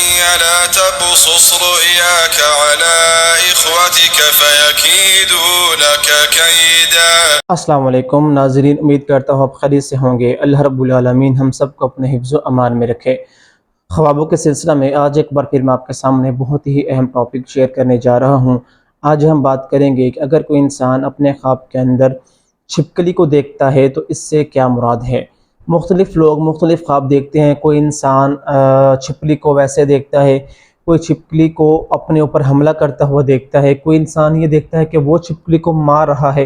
لا تقصص رؤياك على إخوتك فيكيدوا لك كيدا۔ السلام علیکم ناظرین، امید کرتا ہوں آپ خیریت سے ہوں گے۔ اللہ رب العالمین ہم سب کو اپنے حفظ و امان میں رکھے۔ خوابوں کے سلسلہ میں آج ایک بار پھر میں آپ کے سامنے بہت ہی اہم ٹاپک شیئر کرنے جا رہا ہوں۔ آج ہم بات کریں گے کہ اگر کوئی انسان اپنے خواب کے اندر چھپکلی کو دیکھتا ہے تو اس سے کیا مراد ہے۔ مختلف لوگ مختلف خواب دیکھتے ہیں۔ کوئی انسان چھپکلی کو ویسے دیکھتا ہے، کوئی چھپکلی کو اپنے اوپر حملہ کرتا ہوا دیکھتا ہے، کوئی انسان یہ دیکھتا ہے کہ وہ چھپکلی کو مار رہا ہے،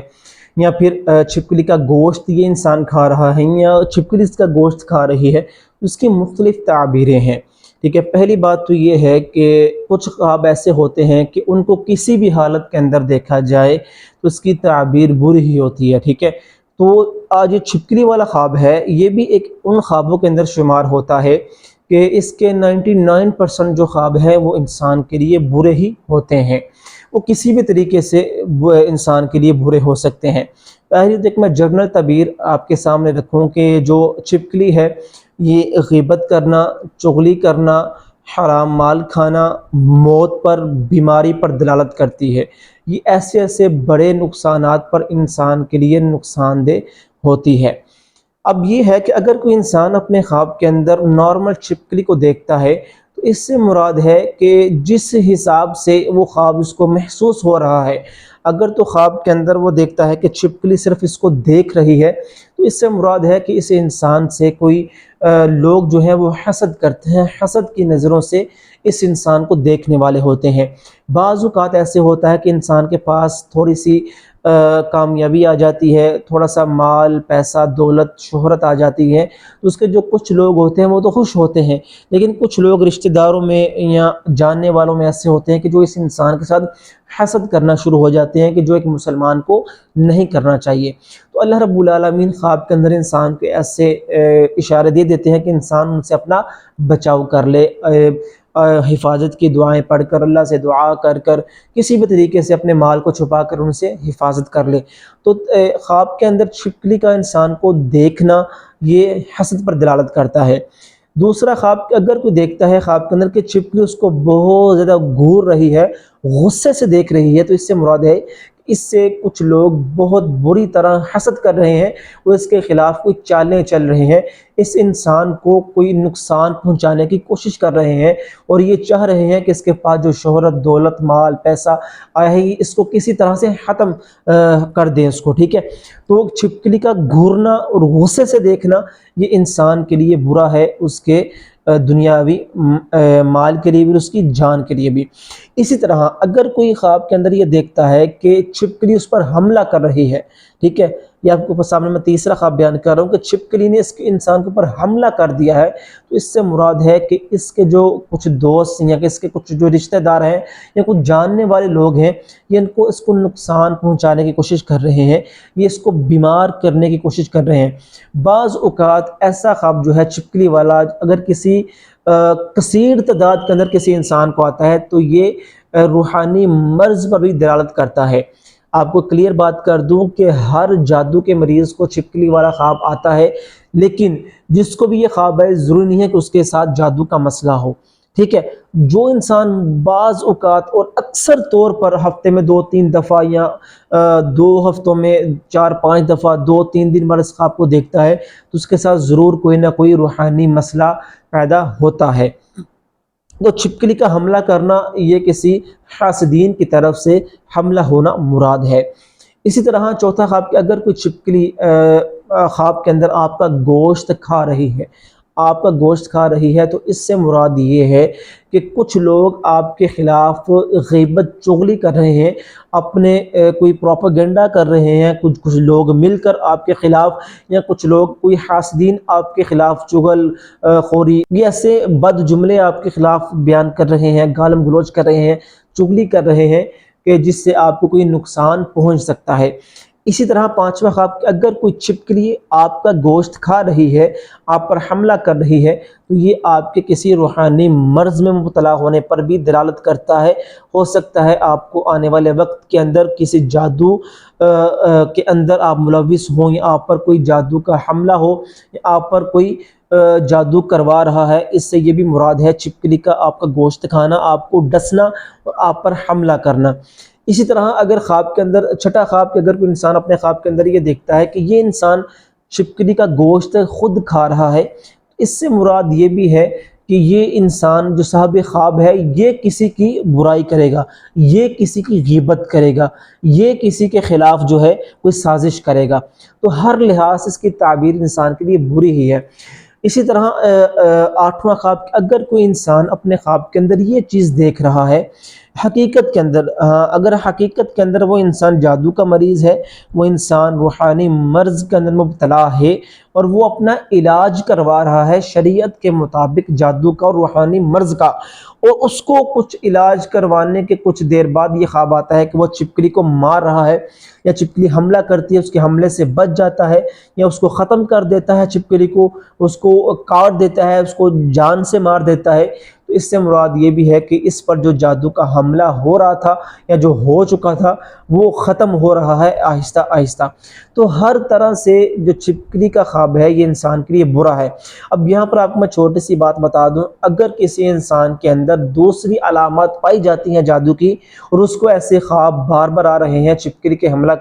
یا پھر چھپکلی کا گوشت یہ انسان کھا رہا ہے، یا چھپکلی اس کا گوشت کھا رہی ہے۔ اس کی مختلف تعبیریں ہیں، ٹھیک ہے۔ پہلی بات تو یہ ہے کہ کچھ خواب ایسے ہوتے ہیں کہ ان کو کسی بھی حالت کے اندر دیکھا جائے تو اس کی تعبیر بری ہی ہوتی ہے، ٹھیک ہے۔ تو آج یہ چھپکلی والا خواب ہے، یہ بھی ایک ان خوابوں کے اندر شمار ہوتا ہے کہ اس کے 99% جو خواب ہیں وہ انسان کے لیے برے ہی ہوتے ہیں، وہ کسی بھی طریقے سے انسان کے لیے برے ہو سکتے ہیں۔ پہلی تو ایک میں جنرل تعبیر آپ کے سامنے رکھوں کہ جو چھپکلی ہے یہ غیبت کرنا، چغلی کرنا، حرام مال کھانا، موت پر، بیماری پر دلالت کرتی ہے۔ یہ ایسے ایسے بڑے نقصانات پر انسان کے لیے نقصان دہ ہوتی ہے۔ اب یہ ہے کہ اگر کوئی انسان اپنے خواب کے اندر نارمل چھپکلی کو دیکھتا ہے تو اس سے مراد ہے کہ جس حساب سے وہ خواب اس کو محسوس ہو رہا ہے، اگر تو خواب کے اندر وہ دیکھتا ہے کہ چھپکلی صرف اس کو دیکھ رہی ہے تو اس سے مراد ہے کہ اس انسان سے کوئی لوگ جو ہیں وہ حسد کرتے ہیں، حسد کی نظروں سے اس انسان کو دیکھنے والے ہوتے ہیں۔ بعض اوقات ایسے ہوتا ہے کہ انسان کے پاس تھوڑی سی کامیابی آ جاتی ہے، تھوڑا سا مال، پیسہ، دولت، شہرت آ جاتی ہے تو اس کے جو کچھ لوگ ہوتے ہیں وہ تو خوش ہوتے ہیں، لیکن کچھ لوگ رشتہ داروں میں یا جاننے والوں میں ایسے ہوتے ہیں کہ جو اس انسان کے ساتھ حسد کرنا شروع ہو جاتے ہیں، کہ جو ایک مسلمان کو نہیں کرنا چاہیے۔ تو اللہ رب العالمین خواب کے اندر انسان کے ایسے اشارے دے دیتے ہیں کہ انسان ان سے اپنا بچاؤ کر لے، حفاظت کی دعائیں پڑھ کر، اللہ سے دعا کر کر، کسی بھی طریقے سے اپنے مال کو چھپا کر ان سے حفاظت کر لے۔ تو خواب کے اندر چھپکلی کا انسان کو دیکھنا یہ حسد پر دلالت کرتا ہے۔ دوسرا، خواب اگر کوئی دیکھتا ہے خواب کے اندر کہ چھپکلی اس کو بہت زیادہ گھور رہی ہے، غصے سے دیکھ رہی ہے، تو اس سے مراد ہے اس سے کچھ لوگ بہت بری طرح حسد کر رہے ہیں، وہ اس کے خلاف کوئی چالیں چل رہے ہیں، اس انسان کو کوئی نقصان پہنچانے کی کوشش کر رہے ہیں، اور یہ چاہ رہے ہیں کہ اس کے پاس جو شہرت، دولت، مال، پیسہ آیا ہے اس کو کسی طرح سے ختم کر دیں اس کو، ٹھیک ہے۔ تو چھپکلی کا گھورنا اور غصے سے دیکھنا یہ انسان کے لیے برا ہے، اس کے دنیاوی مال کے لیے بھی، اس کی جان کے لیے بھی۔ اسی طرح اگر کوئی خواب کے اندر یہ دیکھتا ہے کہ چھپکلی اس پر حملہ کر رہی ہے، ٹھیک ہے، یہ آپ کو سامنے میں تیسرا خواب بیان کر رہا ہوں کہ چھپکلی نے اس کے انسان کے اوپر حملہ کر دیا ہے، تو اس سے مراد ہے کہ اس کے جو کچھ دوست یا کہ اس کے کچھ جو رشتہ دار ہیں یا کچھ جاننے والے لوگ ہیں، یہ اس کو نقصان پہنچانے کی کوشش کر رہے ہیں، یہ اس کو بیمار کرنے کی کوشش کر رہے ہیں۔ بعض اوقات ایسا خواب جو ہے چھپکلی والا اگر کسی کثیر تعداد کے اندر کسی انسان کو آتا ہے تو یہ روحانی مرض پر بھی دلالت کرتا ہے۔ آپ کو کلیئر بات کر دوں کہ ہر جادو کے مریض کو چھپکلی والا خواب آتا ہے، لیکن جس کو بھی یہ خواب ہے ضروری نہیں ہے کہ اس کے ساتھ جادو کا مسئلہ ہو، ٹھیک ہے۔ جو انسان بعض اوقات اور اکثر طور پر ہفتے میں 2-3 دفعہ یا 2 ہفتوں میں 4-5 دفعہ 2-3 دن بعد اس خواب کو دیکھتا ہے تو اس کے ساتھ ضرور کوئی نہ کوئی روحانی مسئلہ پیدا ہوتا ہے۔ تو چھپکلی کا حملہ کرنا یہ کسی حاسدین کی طرف سے حملہ ہونا مراد ہے۔ اسی طرح چوتھا خواب کہ اگر کوئی چھپکلی خواب کے اندر آپ کا گوشت کھا رہی ہے، آپ کا گوشت کھا رہی ہے، تو اس سے مراد یہ ہے کہ کچھ لوگ آپ کے خلاف غیبت چغلی کر رہے ہیں، اپنے کوئی پروپیگنڈا کر رہے ہیں، کچھ لوگ مل کر آپ کے خلاف، یا کچھ لوگ کوئی حاسدین آپ کے خلاف چغل خوری یہ ایسے بد جملے آپ کے خلاف بیان کر رہے ہیں، گالم گلوچ کر رہے ہیں، چغلی کر رہے ہیں کہ جس سے آپ کو کوئی نقصان پہنچ سکتا ہے۔ اسی طرح پانچواں خواب کہ اگر کوئی چھپکلی آپ کا گوشت کھا رہی ہے، آپ پر حملہ کر رہی ہے، تو یہ آپ کے کسی روحانی مرض میں مبتلا ہونے پر بھی دلالت کرتا ہے۔ ہو سکتا ہے آپ کو آنے والے وقت کے اندر کسی جادو کے اندر آپ ملوث ہوں، یا آپ پر کوئی جادو کا حملہ ہو، یا آپ پر کوئی جادو کروا رہا ہے، اس سے یہ بھی مراد ہے چھپکلی کا آپ کا گوشت کھانا، آپ کو ڈسنا اور آپ پر حملہ کرنا۔ اسی طرح اگر خواب کے اندر چھٹا خواب کہ اگر کوئی انسان اپنے خواب کے اندر یہ دیکھتا ہے کہ یہ انسان چھپکلی کا گوشت خود کھا رہا ہے، اس سے مراد یہ بھی ہے کہ یہ انسان جو صاحب خواب ہے یہ کسی کی برائی کرے گا، یہ کسی کی غیبت کرے گا، یہ کسی کے خلاف جو ہے کوئی سازش کرے گا، تو ہر لحاظ سے اس کی تعبیر انسان کے لیے بری ہی ہے۔ اسی طرح آٹھواں خواب، اگر کوئی انسان اپنے خواب کے اندر یہ چیز دیکھ رہا ہے، حقیقت کے اندر اگر حقیقت کے اندر وہ انسان جادو کا مریض ہے، وہ انسان روحانی مرض کے اندر مبتلا ہے اور وہ اپنا علاج کروا رہا ہے شریعت کے مطابق جادو کا اور روحانی مرض کا، اور اس کو کچھ علاج کروانے کے کچھ دیر بعد یہ خواب آتا ہے کہ وہ چھپکلی کو مار رہا ہے یا چھپکلی حملہ کرتی ہے، اس کے حملے سے بچ جاتا ہے یا اس کو ختم کر دیتا ہے، چھپکلی کو اس کو کاٹ دیتا ہے، اس کو جان سے مار دیتا ہے، تو اس سے مراد یہ بھی ہے کہ اس پر جو جادو کا حملہ ہو رہا تھا یا جو ہو چکا تھا وہ ختم ہو رہا ہے آہستہ آہستہ۔ تو ہر طرح سے جو چھپکلی کا خواب ہے یہ انسان کے لیے برا ہے۔ اب یہاں پر آپ کو میں چھوٹی سی بات بتا دوں، اگر کسی انسان کے اندر دوسری علامات پائی جاتی ہیں جادو کی اور اس کو ایسے خواب بار بار آ رہے ہیں چھپکلی کے حملہ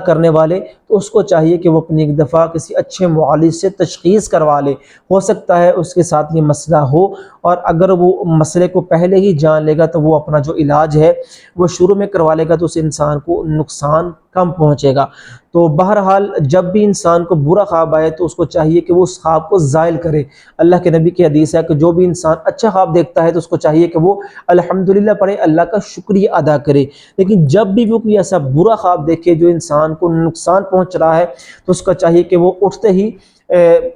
کرنے والے، تو اس کو چاہیے کہ وہ اپنی ایک دفعہ کسی اچھے معالج سے تشخیص کروا لے، ہو سکتا ہے اس کے ساتھ یہ مسئلہ ہو، اور اگر وہ مسئلے کو پہلے ہی جان لے گا تو وہ اپنا جو علاج ہے وہ شروع میں کروا لے گا تو اس انسان کو نقصان کم پہنچے گا۔ تو بہرحال جب بھی انسان کو برا خواب آئے تو اس کو چاہیے کہ وہ اس خواب کو زائل کرے۔ اللہ کے نبی کی حدیث ہے کہ جو بھی انسان اچھا خواب دیکھتا ہے تو اس کو چاہیے کہ وہ الحمدللہ پڑھے، اللہ کا شکریہ ادا کرے، لیکن جب بھی وہ کوئی ایسا برا خواب دیکھے جو انسان کو نقصان پہنچ رہا ہے تو اس کا چاہیے کہ وہ اٹھتے ہی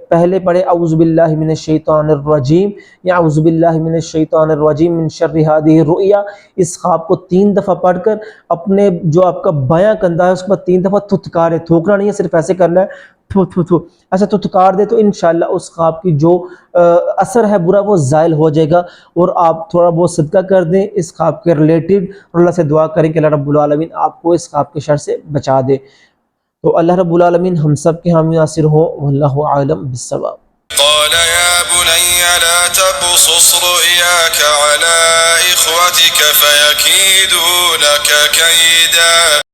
پہلے پڑھے اعوذ باللہ من الشیطان الرجیم یا اعوذ باللہ من الشیطان الرجیم من شر هذه الرؤیا، اس خواب کو 3 دفعہ پڑھ کر اپنے جو آپ کا بایاں کندھا ہے اس پر 3 دفعہ تھتکارے، تھوکنا نہیں ہے، صرف ایسے کرنا ہے، تھو تھو تھو ایسا تھتکار دے، تو انشاءاللہ اس خواب کی جو اثر ہے برا وہ زائل ہو جائے گا، اور آپ تھوڑا بہت صدقہ کر دیں اس خواب کے ریلیٹڈ، اور اللہ سے دعا کریں کہ اللہ رب العالمین آپ کو اس خواب کے شر سے بچا دے۔ تو اللہ رب العالمین ہم سب کے حامی ناصر ہو، واللہ عالم بالصواب۔ قال يا بني لا تقصص رؤياك على إخوتك فيكيدوا لك كيدا